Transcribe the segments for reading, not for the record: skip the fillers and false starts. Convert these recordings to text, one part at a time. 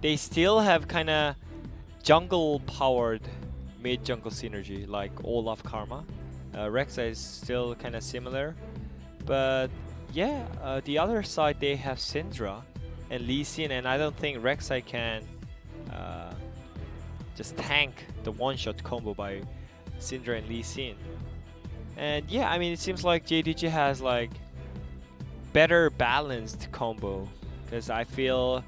they still have kind of jungle-powered mid-jungle synergy, like Olaf Karma. Rek'Sai is still kind of similar, but yeah, the other side they have Syndra and Lee Sin, and I don't think Rek'Sai can just tank the one-shot combo by Syndra and Lee Sin. And yeah, I mean, it seems like JDG has like better balanced combo, because I feel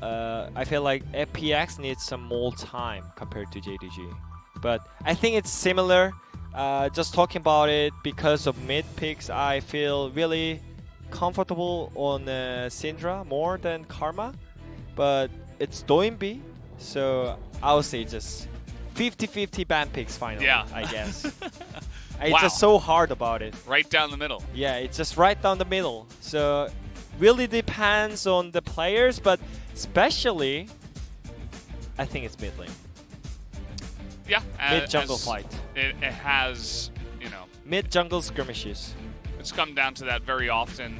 like FPX needs some more time compared to JDG. But I think it's similar. Just talking about it, because of mid picks, I feel really comfortable on Syndra more than Karma. But it's Doinb, so I would say just 50-50 ban picks finally, yeah. I guess. It's just so hard about it. Right down the middle. Yeah, it's just right down the middle. So really depends on the players, but especially I think it's mid lane. Yeah, mid jungle fight. It has, you know, mid jungle skirmishes. It's come down to that very often,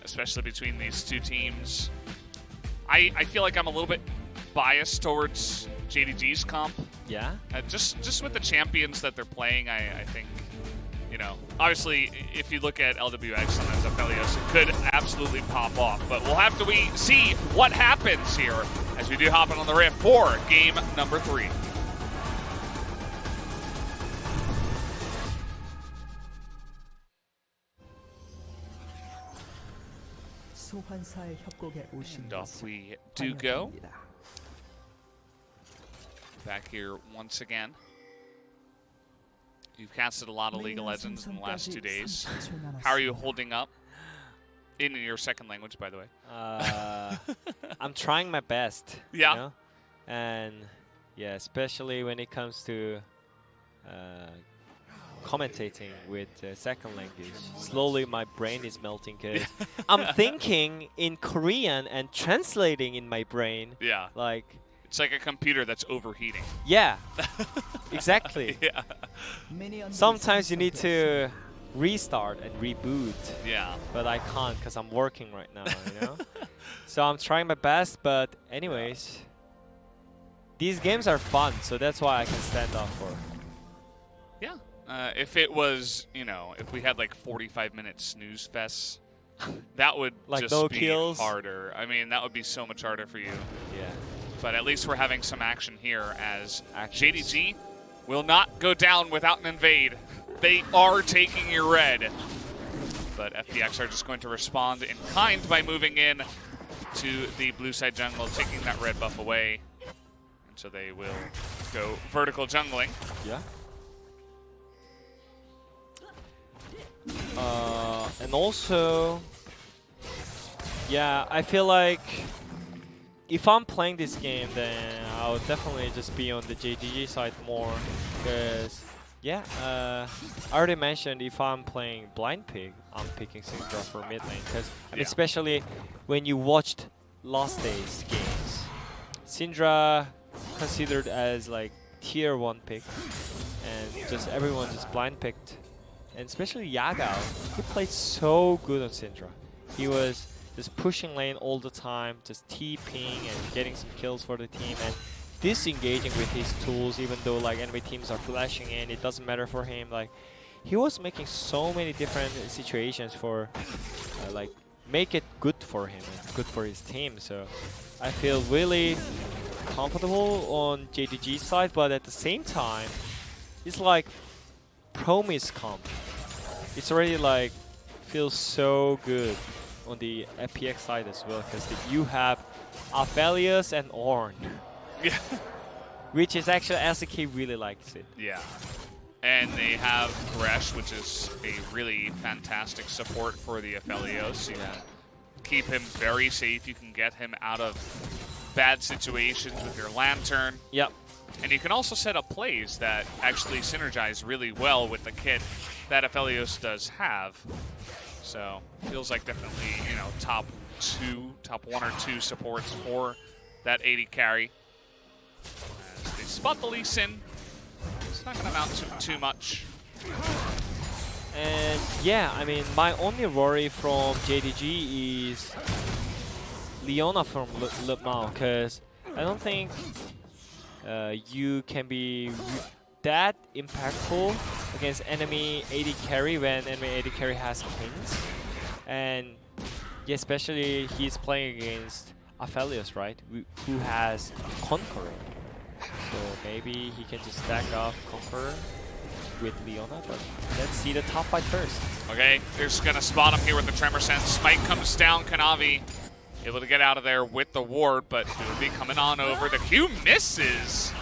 especially between these two teams. I feel like I'm a little bit biased towards JDG's comp. Yeah. Just with the champions that they're playing, I think, you know, obviously if you look at Lwx sometimes Aphelios, it could absolutely pop off. But we'll have to see what happens here as we do hop in on the rift for game number 3. And off we do go. Back here once again. You've casted a lot of League of Legends in the last 2 days. How are you holding up? In your second language, by the way. I'm trying my best. Yeah. You know? And yeah, especially when it comes to commentating with second language. Slowly my brain is melting because I'm thinking in Korean and translating in my brain. Yeah. Like, it's like a computer that's overheating. Yeah, exactly. Yeah. Sometimes you need to restart and reboot. Yeah. But I can't because I'm working right now, you know? So I'm trying my best, but anyways, these games are fun, so that's why I can stand up for. Yeah. If it was, you know, if we had like 45-minute snooze fests, that would like just no be kills. Harder. I mean, that would be so much harder for you. Yeah. But at least we're having some action here as JDG will not go down without an invade. They are taking your red. But FPX are just going to respond in kind by moving in to the blue side jungle, taking that red buff away. And so they will go vertical jungling. Yeah. And also, yeah, I feel like if I'm playing this game, then I would definitely just be on the JDG side more, because yeah, I already mentioned if I'm playing blind pick, I'm picking Syndra for mid lane, because I mean, especially when you watched last day's games, Syndra considered as like tier 1 pick, and just everyone just blind picked. And especially Yagao, he played so good on Syndra. He was just pushing lane all the time, just TPing and getting some kills for the team, and disengaging with his tools, even though like enemy teams are flashing in, it doesn't matter for him. Like, he was making so many different situations for like make it good for him and good for his team. So I feel really comfortable on JDG's side, but at the same time, it's like Promise comp. It's already like feels so good on the FPX side as well, because you have Aphelios and Ornn. Yeah. Which is actually SK really likes it. Yeah. And they have Thresh, which is a really fantastic support for the Aphelios. You can keep him very safe. You can get him out of bad situations with your Lantern. Yep. And you can also set up plays that actually synergize really well with the kit that Aphelios does have. So feels like definitely, you know, top 1 or 2 supports for that AD carry. As they spot the Lee Sin. It's not going to amount to too much. And yeah, I mean, my only worry from JDG is Leona from LvMao, because I don't think you can be that impactful against enemy AD carry when enemy AD carry has queens. And yeah, especially he's playing against Aphelios, right? Who has Conqueror. So maybe he can just stack off Conqueror with Leona, but let's see the top fight first. Okay, they're just gonna spot him here with the Tremor Sense. Smite comes down, Kanavi able to get out of there with the ward, but it will be coming on over. The Q misses.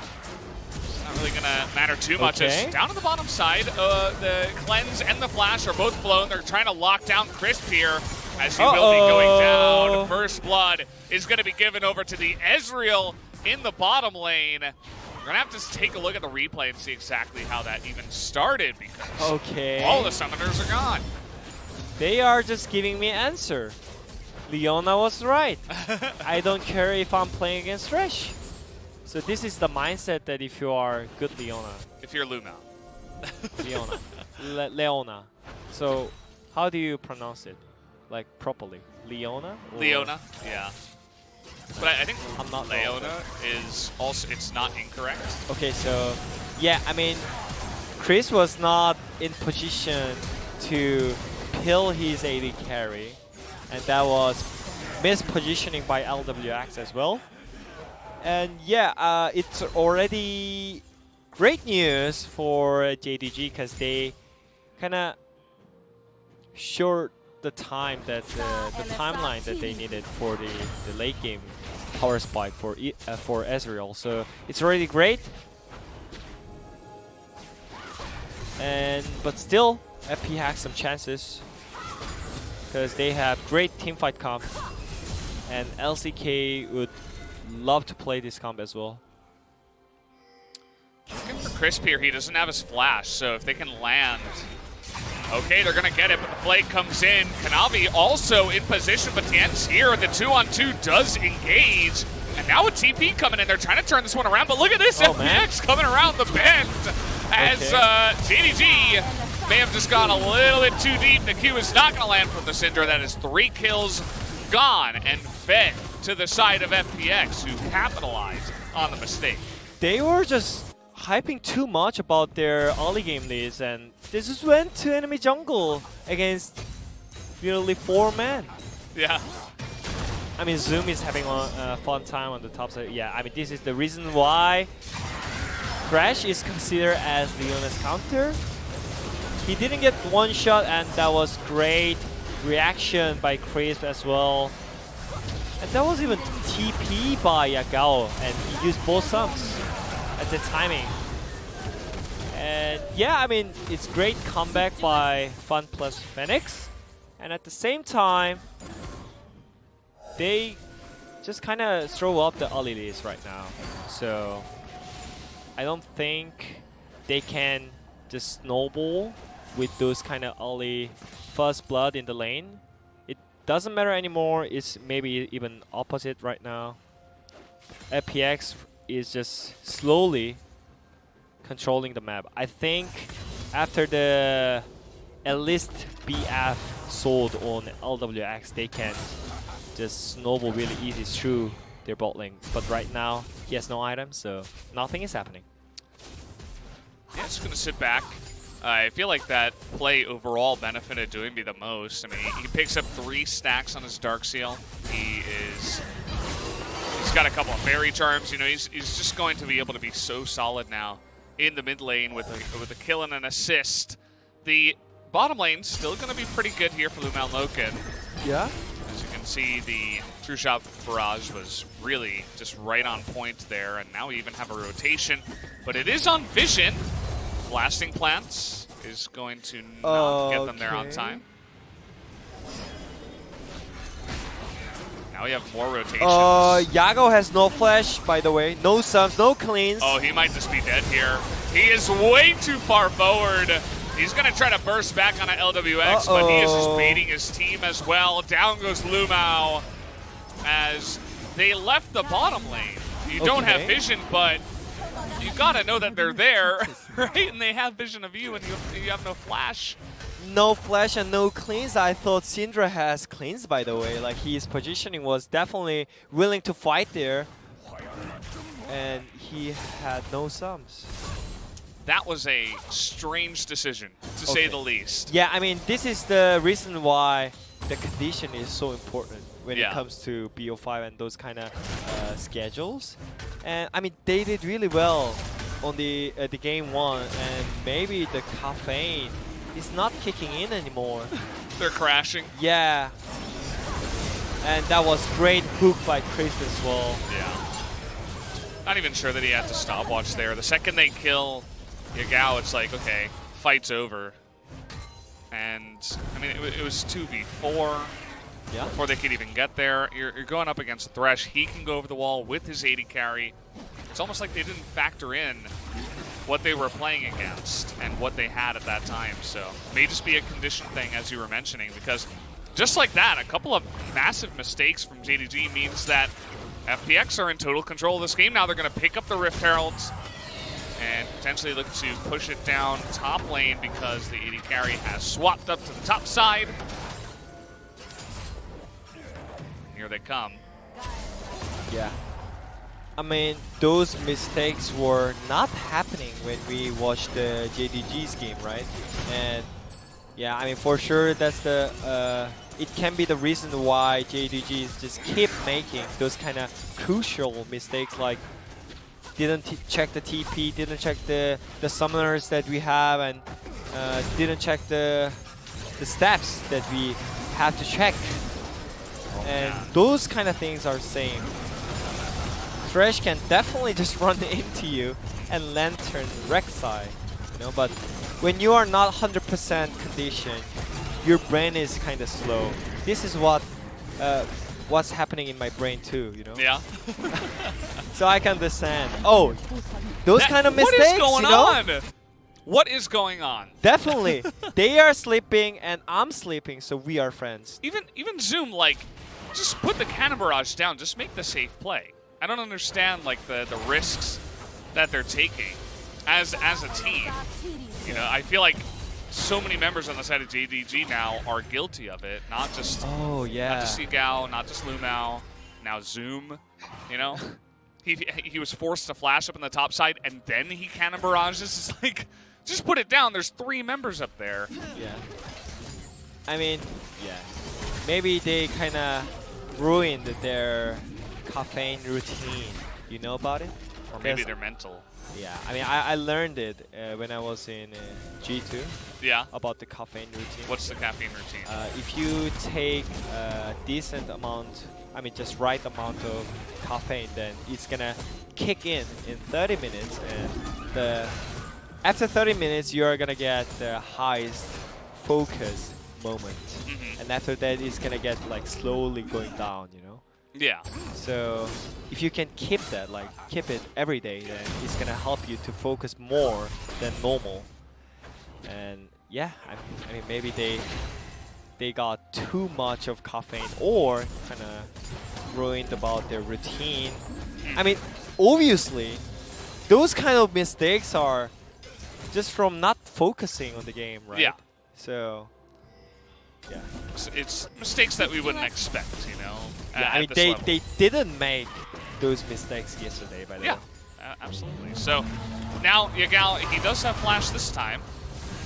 It's not really gonna matter too much. Okay. As down on the bottom side, the Cleanse and the Flash are both blown. They're trying to lock down Crisp here, as he will be going down. First blood is gonna be given over to the Ezreal in the bottom lane. We're gonna have to take a look at the replay and see exactly how that even started, because all the summoners are gone. They are just giving me an answer. Leona was right. I don't care if I'm playing against Thresh. So this is the mindset that if you are good Leona. If you're LvMao. Leona. Leona. So how do you pronounce it? Like properly? Leona? Leona, yeah. But I think I'm not Leona is also, it's not incorrect. Okay, so yeah, I mean, Chris was not in position to kill his AD carry, and that was mispositioning by Lwx as well. And yeah, it's already great news for JDG because they kind of short the time that the timeline that they needed for the late game power spike for Ezreal. So it's already great. But still, FP has some chances because they have great teamfight comp, and LCK would love to play this comp as well. Looking for Crisp here, he doesn't have his flash, so if they can land. Okay, they're gonna get it, but the flag comes in. Kanavi also in position, but Tian's here. The 2-on-2 does engage. And now with TP coming in, they're trying to turn this one around, but look at this, FPX coming around the bend as JDG may have just gone a little bit too deep. The Q is not gonna land from the Syndra. That is 3 kills gone and fed to the side of FPX, who capitalized on the mistake. They were just hyping too much about their early game leads, and they just went to enemy jungle against nearly 4 men. Yeah. I mean, Zoom is having a fun time on the top side. Yeah, I mean, this is the reason why Thresh is considered as Leona's counter. He didn't get one shot, and that was great reaction by Crisp as well. And that was even TP by Yagao, and he used both sums at the timing. And yeah, I mean, it's great comeback by FunPlus Phoenix. And at the same time, they just kind of throw up the early leads right now. So I don't think they can just snowball with those kind of early first blood in the lane. It doesn't matter anymore. It's maybe even opposite right now. FPX is just slowly controlling the map. I think after the at least BF sold on Lwx, they can just snowball really easy through their bot lane. But right now, he has no items, so nothing is happening. Yeah, just gonna sit back. I feel like that play overall benefited Doinb the most. I mean, he picks up 3 stacks on his Dark Seal. He's got a couple of fairy charms. You know, he's just going to be able to be so solid now in the mid lane with a kill and an assist. The bottom lane's still going to be pretty good here for LvMao and Loken. Yeah. As you can see, the True Shot Barrage was really just right on point there, and now we even have a rotation. But it is on Vision. Blasting Plants is going to not get them there on time. Now we have more rotations. Yagao has no flash, by the way. No sums, no cleans. Oh, he might just be dead here. He is way too far forward. He's going to try to burst back on an Lwx, but he is just baiting his team as well. Down goes LvMao as they left the bottom lane. You don't have vision, but you got to know that they're there, right? And they have vision of you, and you have no flash. no flash and no cleans. I thought Syndra has cleans, by the way. Like, his positioning was definitely willing to fight there. And he had no sums. That was a strange decision, to say the least. Yeah, I mean, this is the reason why the condition is so important when it comes to BO5 and those kind of schedules. And I mean, they did really well on the game 1, and maybe the caffeine is not kicking in anymore. They're crashing. Yeah. And that was great hook by Chris as well. Yeah. Not even sure that he had to stopwatch there. The second they kill Yagao, it's like, okay, fight's over. And, I mean, it was 2v4 before they could even get there. You're going up against Thresh. He can go over the wall with his AD carry. It's almost like they didn't factor in what they were playing against and what they had at that time. So, it may just be a condition thing, as you were mentioning, because just like that, a couple of massive mistakes from JDG means that FPX are in total control of this game. Now they're going to pick up the Rift Heralds and potentially look to push it down top lane because the AD carry has swapped up to the top side. Here they come. Yeah. I mean, those mistakes were not happening when we watched the JDG's game, right? And yeah, I mean, for sure, that's the it can be the reason why JDGs just keep making those kind of crucial mistakes, like didn't check the TP, didn't check the summoners that we have, and didn't check the steps that we have to check. And those kind of things are same. Thresh can definitely just run into you and lantern Rek'Sai, you know, but when you are not 100% conditioned, your brain is kind of slow. This is what's happening in my brain too, you know? Yeah. So I can understand. Oh, those kind of mistakes, what is going you know? on? What is going on? Definitely. They are sleeping and I'm sleeping, so we are friends. Even Zoom, like, just put the Cannon Barrage down. Just make the safe play. I don't understand, like, the risks that they're taking as a team. You know, I feel like so many members on the side of JDG now are guilty of it. Not just Yagao, not just LvMao, now Zoom. You know, he was forced to flash up on the top side and then he Cannon Barrages. It's like, just put it down. There's 3 members up there. Yeah. I mean, yeah. Maybe they kind of ruined their caffeine routine. You know about it? Or maybe they're mental. Yeah, I mean, I learned it when I was in G2. Yeah. About the caffeine routine. What's the caffeine routine? If you take a decent amount, I mean, just right amount of caffeine, then it's gonna kick in 30 minutes, and after 30 minutes, you're gonna get the highest focus moment, and after that, it's gonna get like slowly going down, you know? Yeah. So if you can keep that, like keep it every day, then it's gonna help you to focus more than normal. And yeah, I mean maybe they got too much of caffeine or kind of ruined about their routine. I mean, obviously, those kind of mistakes are just from not focusing on the game, right? Yeah. So yeah. It's mistakes that we wouldn't expect, you know. Yeah, I mean, they didn't make those mistakes yesterday, by the way. Yeah, absolutely. So now Yagao, he does have flash this time,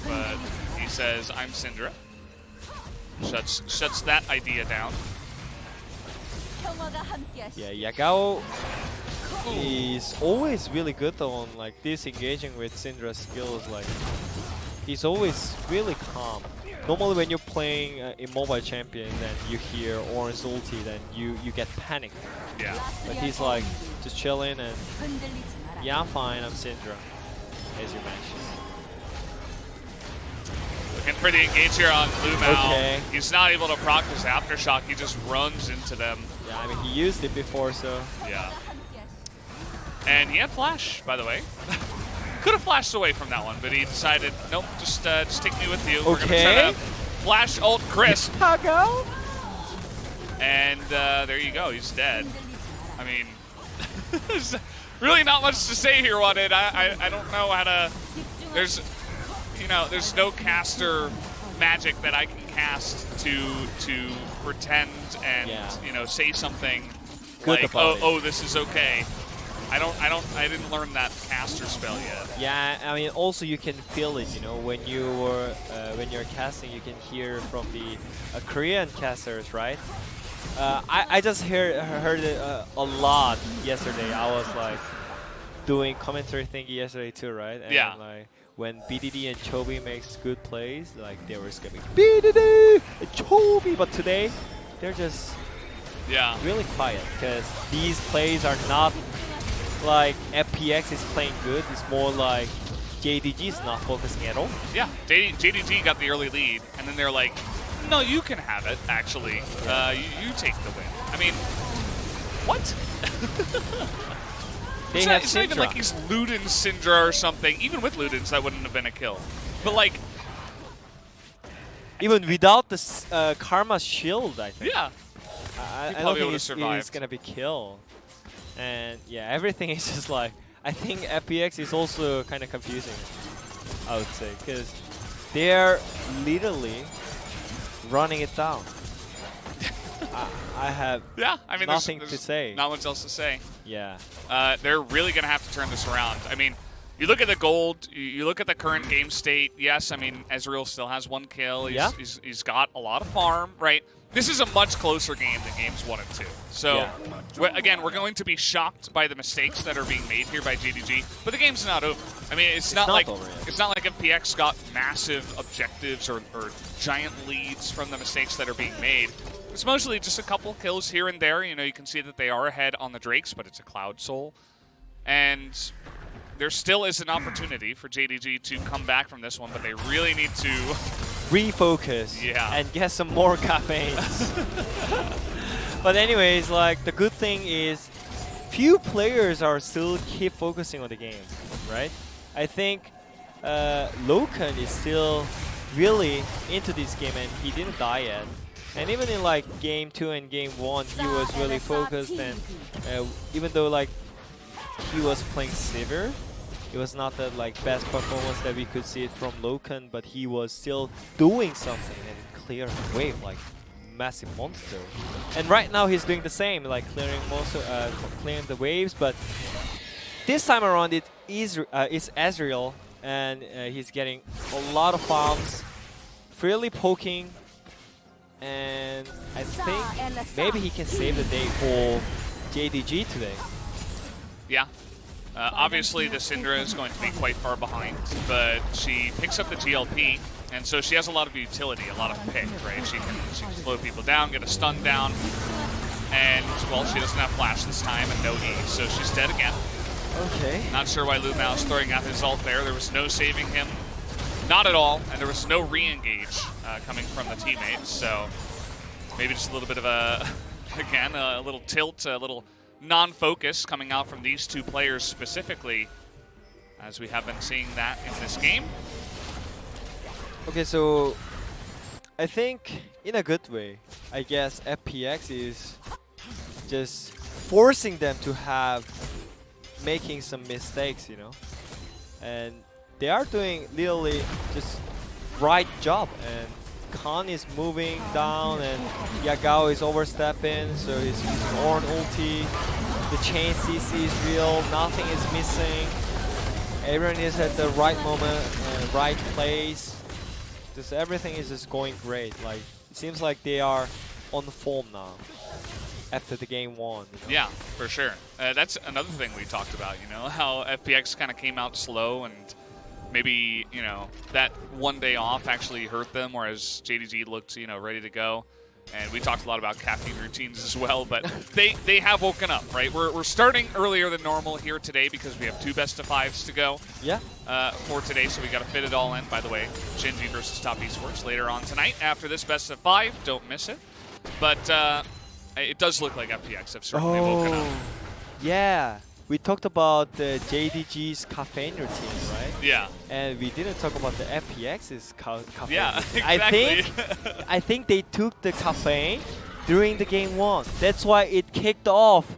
but he says, "I'm Syndra." Shuts that idea down. Yeah, Yagao is always really good on like disengaging with Syndra's skills. Like, he's always really calm. Normally when you're playing a mobile champion and you hear Ornn's ulti, then you get panicked. Yeah. But he's like just chilling and yeah, I'm fine, I'm Syndra, as you mentioned. Looking pretty engaged here on LvMao. Okay. He's not able to proc his aftershock, he just runs into them. Yeah, I mean he used it before, so. Yeah. And he had flash, by the way. Could have flashed away from that one, but he decided, nope, just take me with you. Okay. We're gonna try to flash ult Crisp. Yagao? And there you go, he's dead. I mean, there's really not much to say here, Wadid. I don't know how to. There's no caster magic that I can cast to pretend and you know, say something Good like, about oh, this is okay. I didn't learn that caster spell yet. Yeah, I mean, also you can feel it, you know, when you're casting, you can hear from the Korean casters, right? I just heard it a lot yesterday. I was like doing commentary thingy yesterday too, right? And Yeah. like when BDD and Chobi makes good plays, like they were screaming BDD and Chobi, but today they're just really quiet because these plays are not like FPX is playing good. It's more like JDG is not focusing at all. Yeah, JDG got the early lead, and then they're like, no, you can have it, actually. You take the win. I mean, what? It's not even like he's Luden Syndra or something. Even with Ludens, that wouldn't have been a kill. But like, even without the Karma shield, I think. Yeah. I don't think it's gonna be killed. And yeah, everything is just like, I think FPX is also kind of confusing, I would say, because they're literally running it down. I have nothing to say. Not much else to say. Yeah. They're really going to have to turn this around. I mean, you look at the gold, you look at the current game state. Yes, I mean, Ezreal still has 1 kill. He's got a lot of farm, right? This is a much closer game than games 1 and 2. So, again, we're going to be shocked by the mistakes that are being made here by JDG, but the game's not over. I mean, it's not like FPX got massive objectives or giant leads from the mistakes that are being made. It's mostly just a couple kills here and there. You know, you can see that they are ahead on the Drakes, but it's a Cloud Soul. And there still is an opportunity for JDG to come back from this one, but they really need to refocus and get some more campaigns. But anyways, like the good thing is few players are still keep focusing on the game, right? I think Loken is still really into this game and he didn't die yet. And even in like game 2 and game 1, he was really focused, and even though like he was playing Sivir, it was not the like best performance that we could see it from Loken, but he was still doing something and clearing wave like massive monster. And right now he's doing the same, like clearing the waves. But this time around it's Ezreal, and he's getting a lot of farms, freely poking, and I think maybe he can save the day for JDG today. Yeah. Obviously, the Syndra is going to be quite far behind, but she picks up the GLP, and so she has a lot of utility, a lot of pick, right? She can slow people down, get a stun down, and, well, she doesn't have flash this time and no E, so she's dead again. Okay. Not sure why LvMao is throwing out his ult there. There was no saving him, not at all, and there was no re-engage coming from the teammates, so maybe just a little bit of a, again, a little tilt, a little non-focus coming out from these two players specifically, as we have been seeing that in this game. Okay, so I think in a good way, I guess FPX is just forcing them to have making some mistakes, you know, and they are doing literally just right job. And Khan is moving down and Yagao is overstepping, so he's using Ornn ulti. The chain CC is real, nothing is missing. Everyone is at the right moment and right place. Just everything is just going great. Like it seems like they are on the form now after the game 1. You know? Yeah, for sure. That's another thing we talked about, you know, how FPX kind of came out slow and maybe, you know, that one day off actually hurt them, whereas JDG looked, you know, ready to go. And we talked a lot about caffeine routines as well, but they have woken up, right? We're starting earlier than normal here today because we have 2 best-of-5s to go for today, so we got to fit it all in. By the way, Shinji versus Top Esports later on tonight after this best-of-5. Don't miss it. But it does look like FPX have certainly woken up. Yeah. We talked about the JDG's caffeine routine, right? Yeah. And we didn't talk about the FPX's caffeine routine. Exactly. I think they took the caffeine during the game 1. That's why it kicked off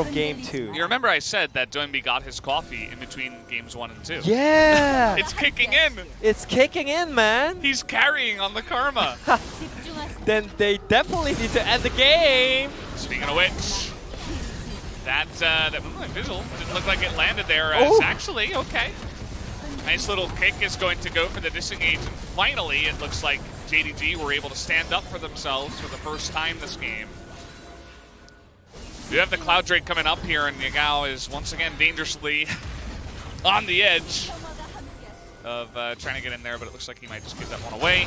from game 2. You remember I said that Doinb got his coffee in between games 1 and 2. Yeah! It's kicking in. It's kicking in, man. He's carrying on the karma. Then they definitely need to end the game. Speaking of which, that moonlight visual didn't look like it landed there. As actually, okay. Nice little kick is going to go for the disengage, and finally it looks like JDG were able to stand up for themselves for the first time this game. We have the Cloud Drake coming up here, and Yagao is once again dangerously on the edge of trying to get in there, but it looks like he might just give that one away.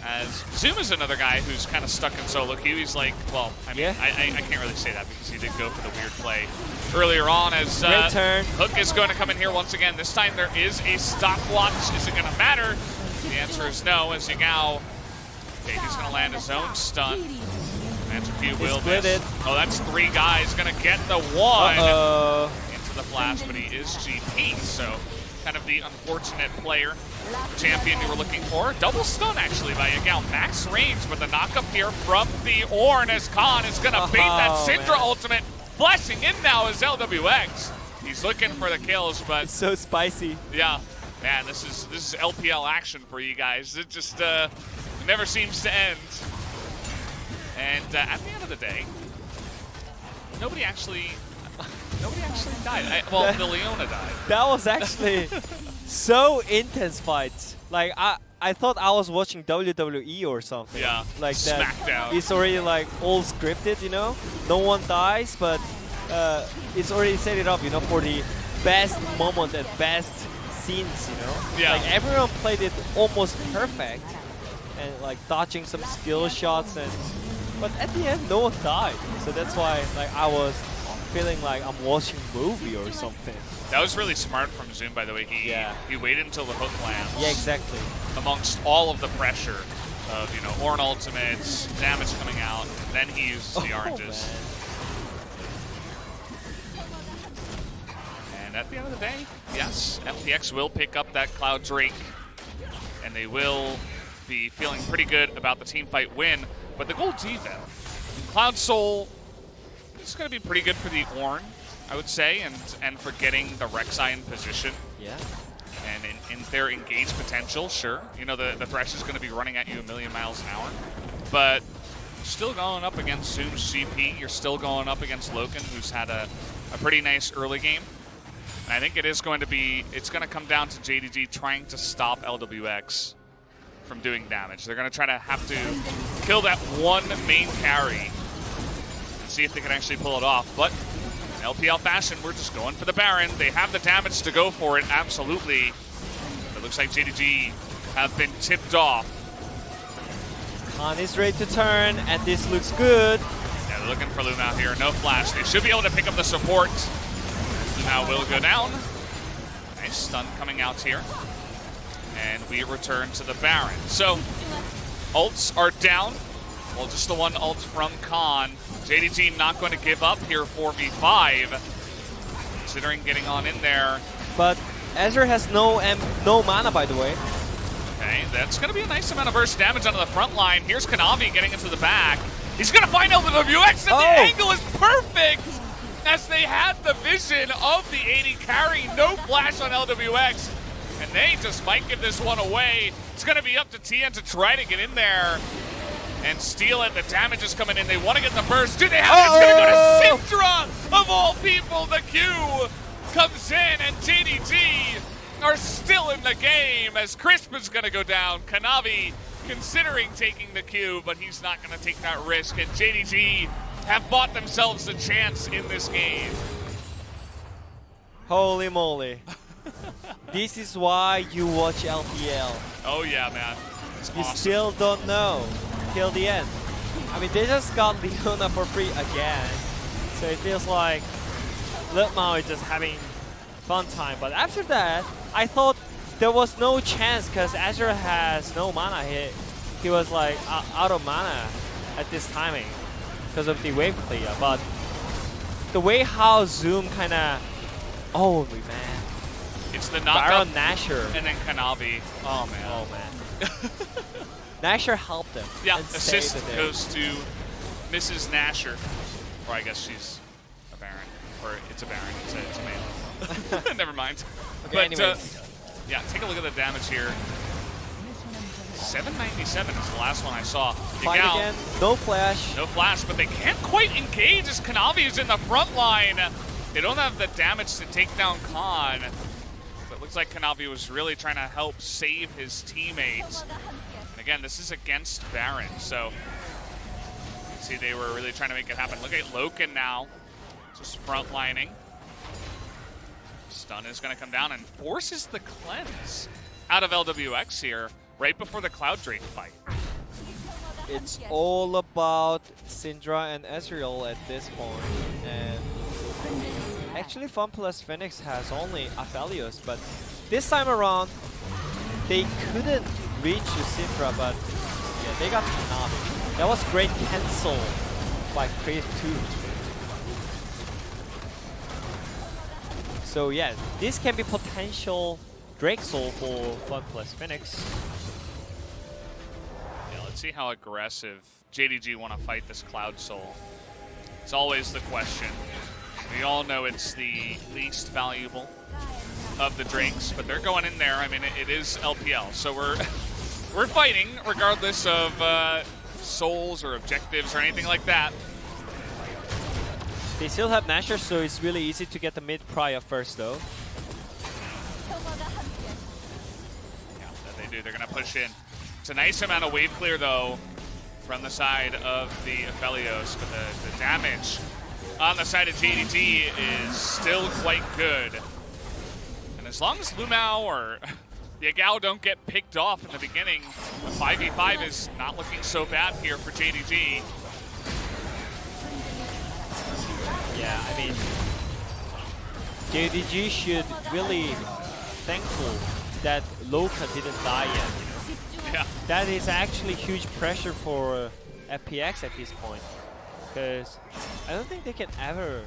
As Zoom is another guy who's kind of stuck in solo queue. He's like, well, I mean, I can't really say that because he did go for the weird play earlier on. As Hook is going to come in here once again. This time there is a stopwatch. Is it going to matter? The answer is no, as Yagao, okay, he's going to land his own stun. Manchikyu will miss. Oh, that's 3 guys. Going to get the 1 into the flash, but he is GP, so kind of the unfortunate player. Champion you were looking for. Double stun, actually, by Yagao. Max range, but the knockup here from the Ornn as Khan is going to bait that Syndra ultimate. Flashing in now is Lwx. He's looking for the kills, but... It's so spicy. Yeah. Man, this is LPL action for you guys. It just never seems to end. And at the end of the day, nobody actually died. Well, the Leona died. That was actually so intense fights. Like I thought I was watching WWE or something. Yeah. Like SmackDown. That. It's already like all scripted, you know. No one dies, but it's already set it up, you know, for the best moment and best scenes, you know. Yeah. Like everyone played it almost perfect, and like dodging some skill shots but at the end, no one died. So that's why like I was feeling like I'm watching a movie or something. That was really smart from Zoom, by the way. He waited until the hook lands. Yeah, exactly. Amongst all of the pressure of, you know, Ornn ultimates, damage coming out, and then he uses the oranges. And at the end of the day, yes, FPX will pick up that Cloud Drake, and they will be feeling pretty good about the team fight win. But the gold deval, Cloud Soul, it's going to be pretty good for the Ornn, I would say, and for getting the Rek'Sai in position. Yeah. And in their engaged potential, sure. You know, the Thresh is going to be running at you 1,000,000 miles an hour. But you're still going up against Zoom's GP. You're still going up against Loken, who's had a pretty nice early game. And I think it's going to come down to JDG trying to stop Lwx from doing damage. They're going to try to have to kill that one main carry and see if they can actually pull it off. But in LPL fashion, we're just going for the Baron. They have the damage to go for it, absolutely. It looks like JDG have been tipped off. Khan is ready to turn, and this looks good. Yeah, they're looking for LvMao here. No flash. They should be able to pick up the support. LvMao will go down. Nice stun coming out here. And we return to the Baron. So, ults are down. Well, just the one ult from Khan. JDG not going to give up here 4v5, considering getting on in there. But Ezreal has no mana, by the way. Okay, that's going to be a nice amount of burst damage onto the front line. Here's Kanavi getting into the back. He's going to find Lwx, and the angle is perfect! As they had the vision of the AD carry, no flash on Lwx. And they just might give this one away. It's going to be up to Tian to try to get in there and steal it. The damage is coming in. They want to get the burst. Do they have it? It's going to go to Syndra, of all people. The Q comes in, and JDG are still in the game as Crisp is going to go down. Kanavi considering taking the Q, but he's not going to take that risk. And JDG have bought themselves a chance in this game. Holy moly. This is why you watch LPL. Oh yeah, man. It's you awesome. Still don't know till the end. I mean, they just got Leona for free again. So it feels like LvMao is just having fun time. But after that, I thought there was no chance because Ezreal has no mana. He was like out of mana at this timing because of the wave clear. But the way how Zoom kind of... Holy man. It's the knockup, Nasher, and then Kanavi. Oh man. Oh man. Nasher helped them. Yeah, assist goes to Mrs. Nasher. Or I guess she's a Baron. Or it's a Baron, it's a male. Never mind. Okay, But anyways. yeah, take a look at the damage here. 797 is the last one I saw. Fight Yagao, again, no flash. no flash, but they can't quite engage as Kanavi is in the front line. They don't have the damage to take down Khan. But it looks like Kanavi was really trying to help save his teammates. And again, this is against Baron, so you can see they were really trying to make it happen. Look at Loken now, just frontlining. Stun is going to come down and forces the cleanse out of Lwx here right before the Cloud Drake fight. It's all about Syndra and Ezreal at this point. And actually FunPlus Phoenix has only Aphelios, but this time around they couldn't reach the Syndra, but yeah, they got Kanavi. That was great cancel by Crave 2. So yeah, this can be potential Drake Soul for FunPlus Phoenix. Yeah, let's see how aggressive JDG want to fight this Cloud Soul. It's always the question. We all know it's the least valuable of the Drakes, but they're going in there. I mean, it is LPL, so we're fighting regardless of souls or objectives or anything like that. They still have Nashor, so it's really easy to get the mid prio first, though. Yeah, that they do. They're going to push in. It's a nice amount of wave clear, though, from the side of the Aphelios, but the damage on the side of JDG is still quite good. And as long as LvMao or Yagao don't get picked off in the beginning, the 5v5 is not looking so bad here for JDG. Yeah, I mean, JDG should really thankful that Loken didn't die yet. You know? Yeah. That is actually huge pressure for FPX at this point, because I don't think they can ever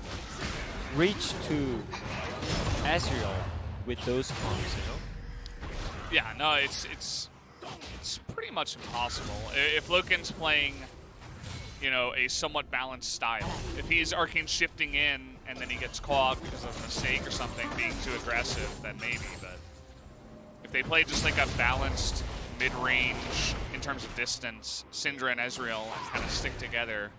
reach to Ezreal with those comps, you know? Yeah, no, it's pretty much impossible. If Loken's playing, you know, a somewhat balanced style. If he's arcane shifting in and then he gets caught because of a mistake or something, being too aggressive, then maybe. But if they play just like a balanced mid-range in terms of distance, Syndra and Ezreal kind of stick together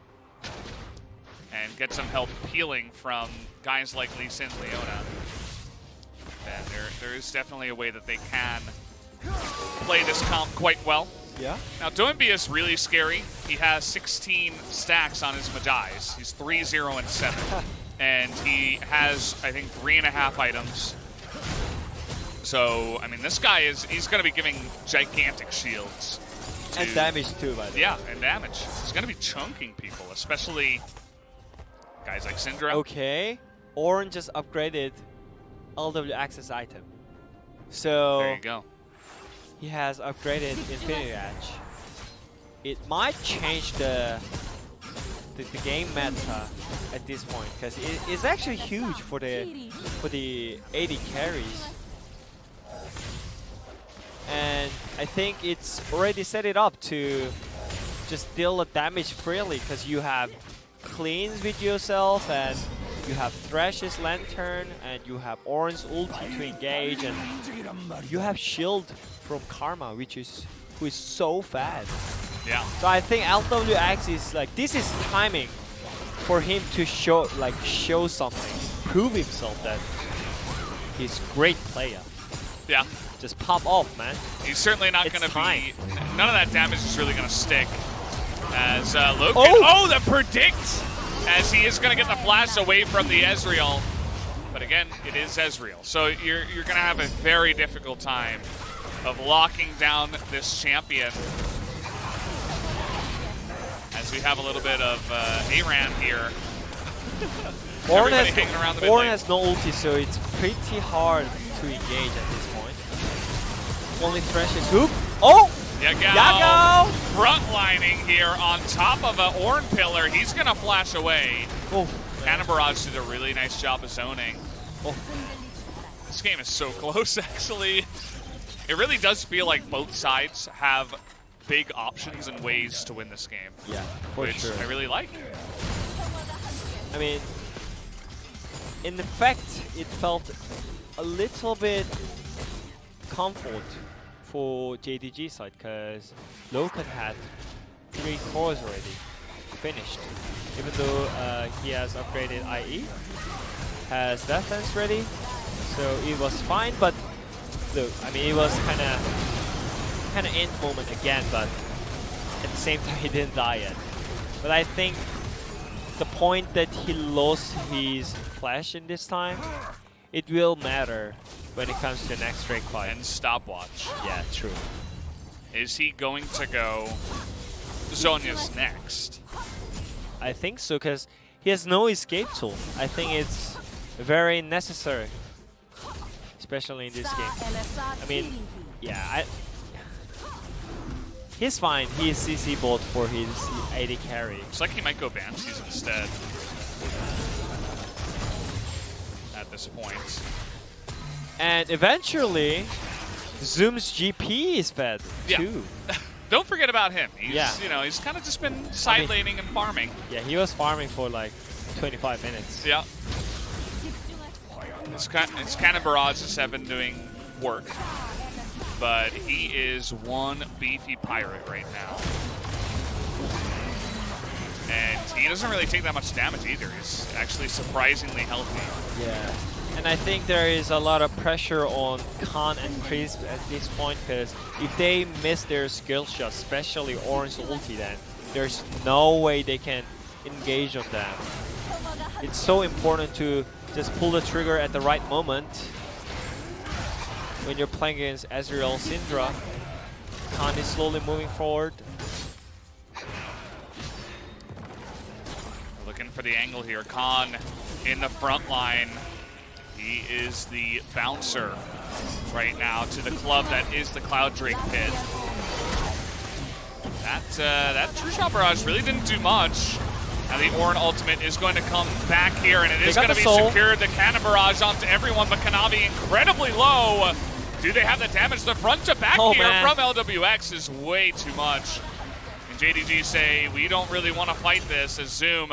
and get some help peeling from guys like Lee Sin, Leona, then there is definitely a way that they can play this comp quite well. Yeah. Now, Doinb is really scary. He has 16 stacks on his Majais. He's 3-0 and 7. And he has, I think, 3.5 items. So, I mean, this guy he's going to be giving gigantic shields. And damage too, by the way. Yeah, and damage. He's going to be chunking people, especially guys like Syndra. Okay. Ornn just upgraded Lwx's item. So There you go. he has upgraded Infinity Edge. It might change the game meta at this point, because it's actually huge for the AD carries. And I think it's already set it up to just deal the damage freely, because you have cleans with yourself, and you have Thresh's Lantern, and you have Ornn's ulti to engage, and you have shield from Karma, who is so fast. Yeah. So I think Lwx is like, this is timing for him to show something, prove himself that he's a great player. Yeah. Just pop off, man. He's certainly not going to be... None of that damage is really going to stick. As Loken... Oh! The predict! As he is going to get the flash away from the Ezreal. But again, it is Ezreal. So you're going to have a very difficult time of locking down this champion. As we have a little bit of ARAM here. Ornn has no ulti, so it's pretty hard to engage at this point. Only Thresh is hoop. Oh! Yagao! Frontlining here on top of an Ornn pillar. He's going to flash away. Oh. Cannon Barrage did a really nice job of zoning. Oh. This game is so close, actually. It really does feel like both sides have big options and ways to win this game. Yeah, for which sure. I really like. I mean, in fact, it felt a little bit comfort for JDG side because Loken had 3 cores already finished. Even though he has upgraded IE, has defense ready, so it was fine. But look, I mean, it was kind of end moment again, but at the same time he didn't die yet. But I think the point that he lost his flash in this time, it will matter when it comes to the next Drake fight. And stopwatch. Yeah, true. Is he going to go Zhonya's next? I think so, because he has no escape tool. I think it's very necessary, especially in this game. I mean, yeah, he's fine. He's CC bot for his AD carry. Looks like he might go Banshees instead at this point. And eventually, Zoom's GP is fed too. Don't forget about him. He's, yeah. you know, he's kind of just been side laning and farming. Yeah, he was farming for like 25 minutes. Yeah. It's kind of Barrage 7 doing work, but he is one beefy pirate right now. And he doesn't really take that much damage either. He's actually surprisingly healthy. Yeah. And I think there is a lot of pressure on Khan and Chris at this point, because if they miss their skill shot, especially Ornn's ulti, then there's no way they can engage on them. It's so important to just pull the trigger at the right moment. When you're playing against Ezreal, Syndra, Khan is slowly moving forward. Looking for the angle here. Khan in the front line. He is the bouncer right now to the club that is the Cloud Drake pit. That True Shot Barrage really didn't do much. Now the Ornn ultimate is going to come back here, and it is going to be secured. The Cannon Barrage onto everyone, but Kanavi incredibly low. Do they have the damage? The front to back here from Lwx is way too much. And JDG say, we don't really want to fight this, as Zoom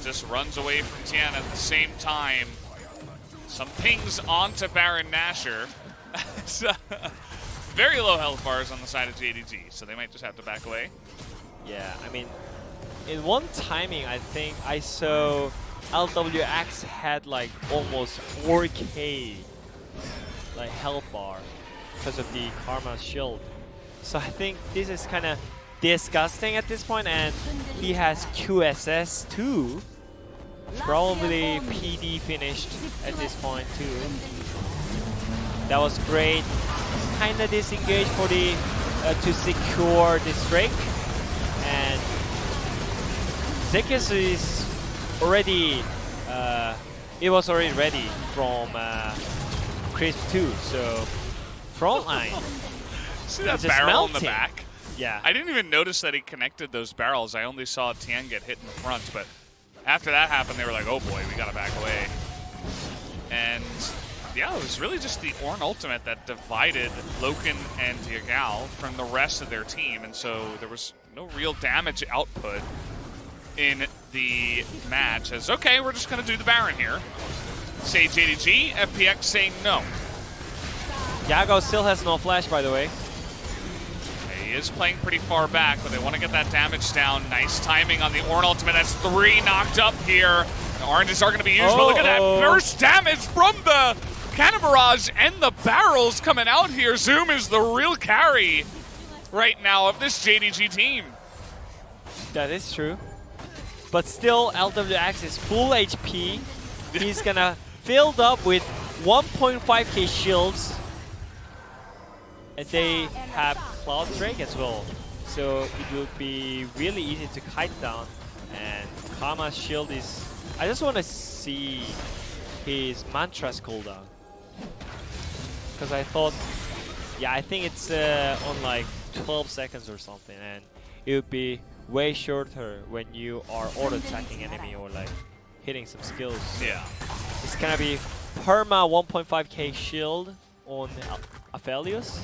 just runs away from Tian at the same time. Some pings onto Baron Nashor. Very low health bars on the side of JDG, so they might just have to back away. Yeah, I mean, in one timing, I think I saw Lwx had like almost 4k like health bar because of the Karma shield. So I think this is kind of disgusting at this point, and he has QSS too. Probably PD finished at this point too. That was great. Kinda disengaged for the to secure this Drake, and Zekis is already it was already ready from Crisp 2. So front line. See that barrel in the back? Yeah. I didn't even notice that he connected those barrels. I only saw Tian get hit in the front, but after that happened, they were like, oh boy, we gotta back away. And yeah, it was really just the Ornn ultimate that divided Loken and Yagao from the rest of their team, and so there was no real damage output in the match. As, okay, we're just gonna do the Baron here. Say JDG, FPX saying no. Yagao still has no flash, by the way. He is playing pretty far back, but they want to get that damage down. Nice timing on the Ornn ultimate. That's 3 knocked up here. The oranges are going to be used, but look at that burst damage from the Cannon Barrage and the barrels coming out here. Zoom is the real carry right now of this JDG team. That is true. But still, Lwx is full HP. He's going to filled up with 1.5k shields. And they have Cloud Drake as well, so it will be really easy to kite down. And Karma's shield is... I just want to see his Mantra's cooldown, because I thought... Yeah, I think it's on like 12 seconds or something, and it would be way shorter when you are auto-attacking enemy or like hitting some skills. Yeah. It's gonna be perma 1.5k shield on Aphelios.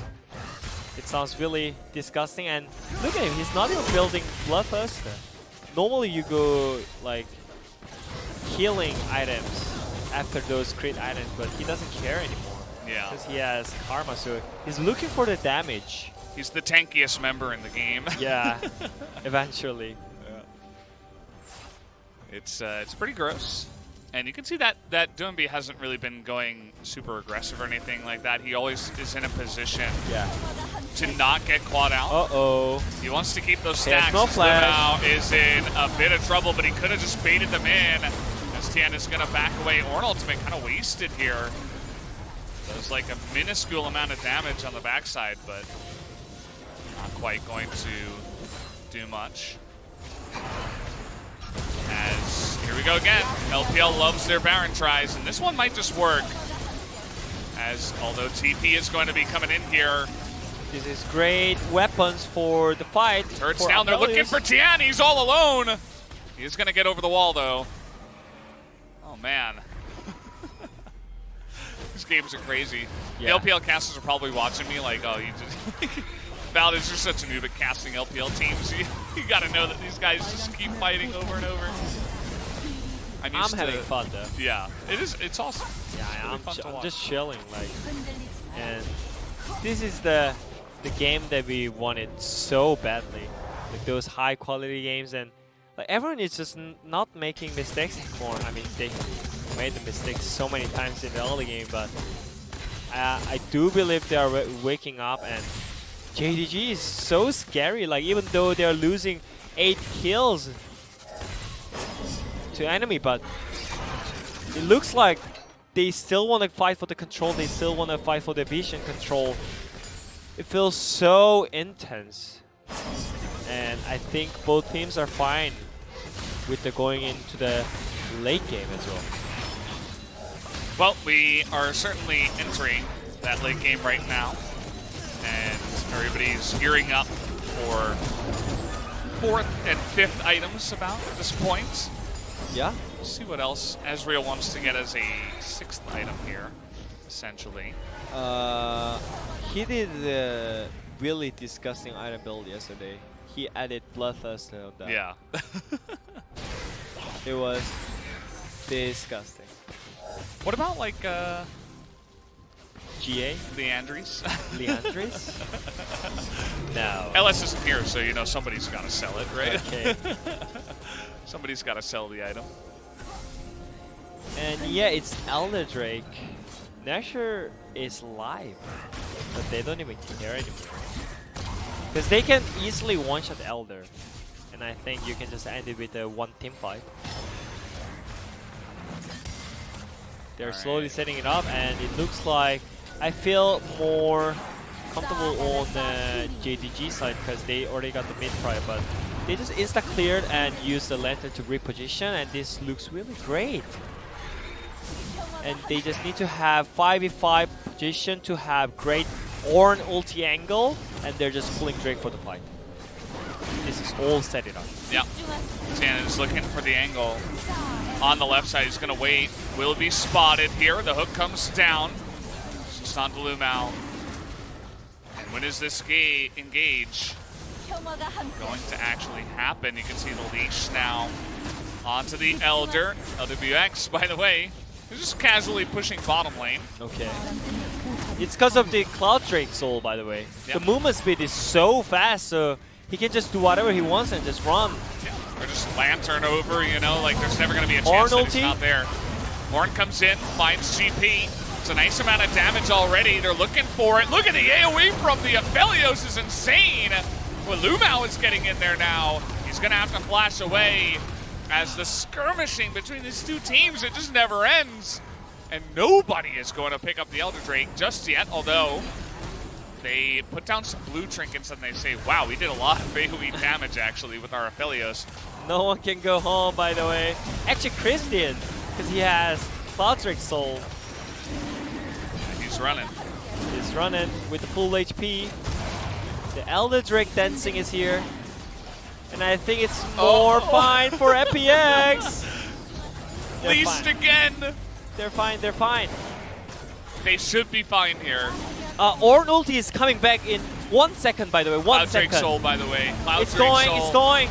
It sounds really disgusting, and look at him, he's not even building Bloodthirster. Normally you go like healing items after those crit items, but he doesn't care anymore. Yeah. Because he has Karma, so he's looking for the damage. He's the tankiest member in the game. Yeah, eventually. It's pretty gross. And you can see that Doinb hasn't really been going super aggressive or anything like that. He always is in a position to not get clawed out. Uh-oh. He wants to keep those stacks. No flash. LvMao is in a bit of trouble, but he could have just baited them in. As Tian is going to back away. Ornn ultimate kind of wasted here. Does like a minuscule amount of damage on the backside, but not quite going to do much. As here we go again. LPL loves their Baron tries, and this one might just work. As although TP is going to be coming in here. This is great weapons for the fight. Turrets down, they're looking for Tian. He's all alone. He's going to get over the wall though. Oh man. These games are crazy. Yeah. The LPL casters are probably watching me like, oh, you just... Valdes, you're such a noob at casting LPL teams. You gotta know that these guys just keep fighting over and over. I'm having fun though. Yeah, it's awesome. Yeah, It's I'm just chilling, like, and this is the game that we wanted so badly, like those high quality games, and like everyone is just not making mistakes anymore. I mean, they made the mistakes so many times in the early game, but I do believe they are waking up, and JDG is so scary. Like, even though they're losing 8 kills to enemy, but it looks like they still want to fight for the control. They still want to fight for the vision control. It feels so intense, and I think both teams are fine with the going into the late game as well. Well, we are certainly entering that late game right now, and everybody's gearing up for 4th and 5th items about at this point. Yeah. Let's see what else Ezreal wants to get as a 6th item here, essentially. He did a really disgusting item build yesterday. He added Bloodthirst on that. Yeah. It was disgusting. What about like GA? Leandries? Leandries? No. LS isn't here, so you know somebody's got to sell it, right? Okay. Somebody's got to sell the item. And yeah, it's Elder Drake. Nashor is live, but they don't even care anymore. Because they can easily one-shot Elder. And I think you can just end it with a 1 team fight. They're slowly setting it up, and it looks like I feel more comfortable on the JDG side because they already got the mid pry, but they just insta-cleared and used the lantern to reposition, and this looks really great. And they just need to have 5v5 position to have great Ornn ulti angle, and they're just pulling Drake for the fight. This is all set it up. Yeah. Tian is looking for the angle. On the left side, he's going to wait. Will be spotted here. The hook comes down. It's just on LvMao. And when is this engage going to actually happen? You can see the leash now onto the Elder. Lwx, by the way, he's just casually pushing bottom lane. Okay. It's because of the Cloud Drake soul, by the way. Yep. The movement speed is so fast, so he can just do whatever he wants and just run. Yeah. Or just lantern over, you know, like there's never going to be a chance that he's not there. Ornn comes in, finds GP. It's a nice amount of damage already. They're looking for it. Look at the AoE from the Aphelios is insane. Well, LvMao is getting in there now. He's going to have to flash away as the skirmishing between these two teams, it just never ends. And nobody is going to pick up the Elder Drake just yet, although they put down some blue trinkets and they say, wow, we did a lot of AoE damage actually with our Aphelios. No one can go home, by the way. Actually, Chris did, because he has Cloud Drake soul. And he's running. He's running with the full HP. The Elder Drake dancing is here. And I think it's more fine for FPX. Leased again. They're fine, they're fine. They should be fine here. Ornn ulti is coming back in 1 second, by the way. 1 second. Cloud Drake soul, by the way. Cloud it's Drake going, soul. it's going.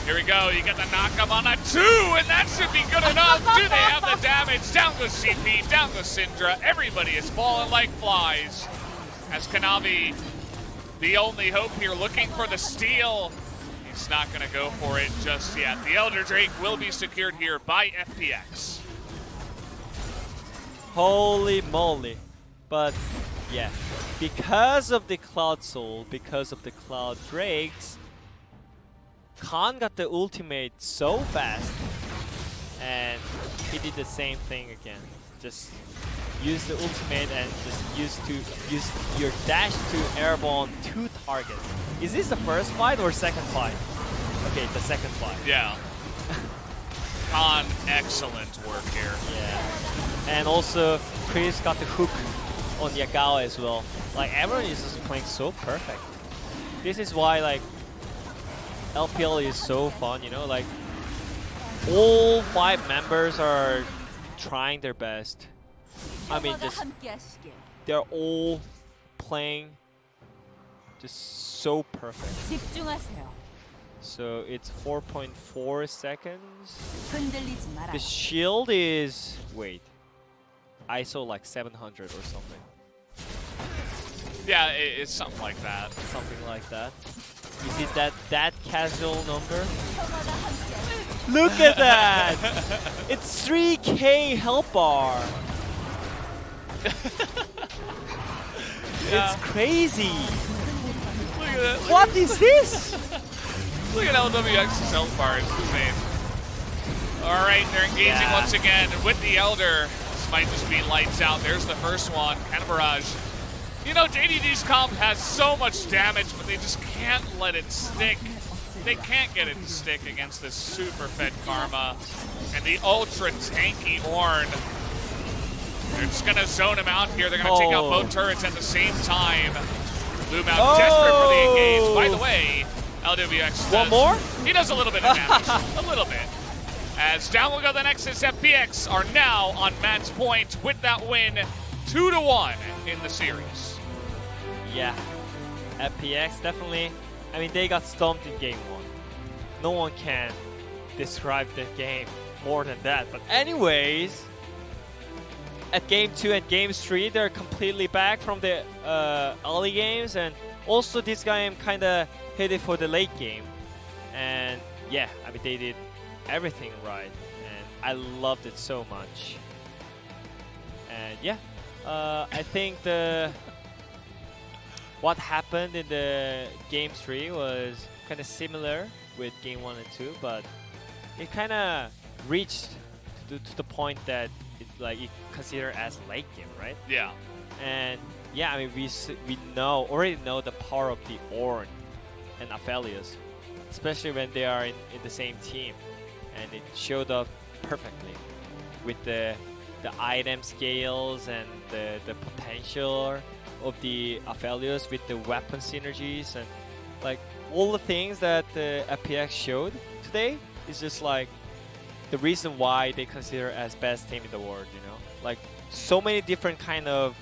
Here we go, you get the knock-up on a 2, and that should be good enough. Do they have the damage? Down goes CP, down goes Syndra. Everybody is falling like flies. As Kanavi, the only hope here, looking for the steal. He's not gonna go for it just yet. The Elder Drake will be secured here by FPX. Holy moly. But yeah, because of the Cloud Soul, because of the Cloud Drakes, Khan got the ultimate so fast, and he did the same thing again. Just use the ultimate and just use your dash to airbomb 2 targets. Is this the first fight or second fight? Okay, the second fight. Yeah. Khan, excellent work here. Yeah. And also, Chris got the hook on Yagao as well. Like, everyone is just playing so perfect. This is why, like, LPL is so fun, you know, like all 5 members are trying their best. I mean, just they're all playing just so perfect. So it's 4.4 seconds. The shield is, wait, ISO like 700 or something. Yeah, it's something like that. Something like that. Is it that casual number? Look at that! It's 3K health bar. Yeah. It's crazy. Look at that. What is this? Look at LwX's health bar. It's insane. All right, they're engaging once again with the Elder. This might just be lights out. There's the first one. Cannon Barrage. You know, JDG's comp has so much damage, but they just can't let it stick. They can't get it to stick against this super fed Karma and the ultra tanky Ornn. They're just gonna zone him out here. They're gonna take out both turrets at the same time. LvMao desperate for the engage. By the way, Lwx does, one more? He does a little bit of damage, a little bit. As down will go the Nexus, FPX are now on match point with that win, 2-1 in the series. Yeah, FPX definitely. I mean, they got stumped in game 1. No one can describe the game more than that. But anyways, at game 2 and game 3, they're completely back from the early games, and also this game kind of hit it for the late game. And yeah, I mean, they did everything right, and I loved it so much. And yeah, I think what happened in the game 3 was kind of similar with game 1 and 2, but it kind of reached to the point that it's like you consider as late game, right? Yeah. And yeah, I mean, we already know the power of the Ornn and Aphelios, especially when they are in the same team, and it showed up perfectly with the item scales and the potential of the Aphelios with the weapon synergies, and like all the things that the FPX showed today is just like the reason why they consider as best team in the world, you know? Like so many different kind of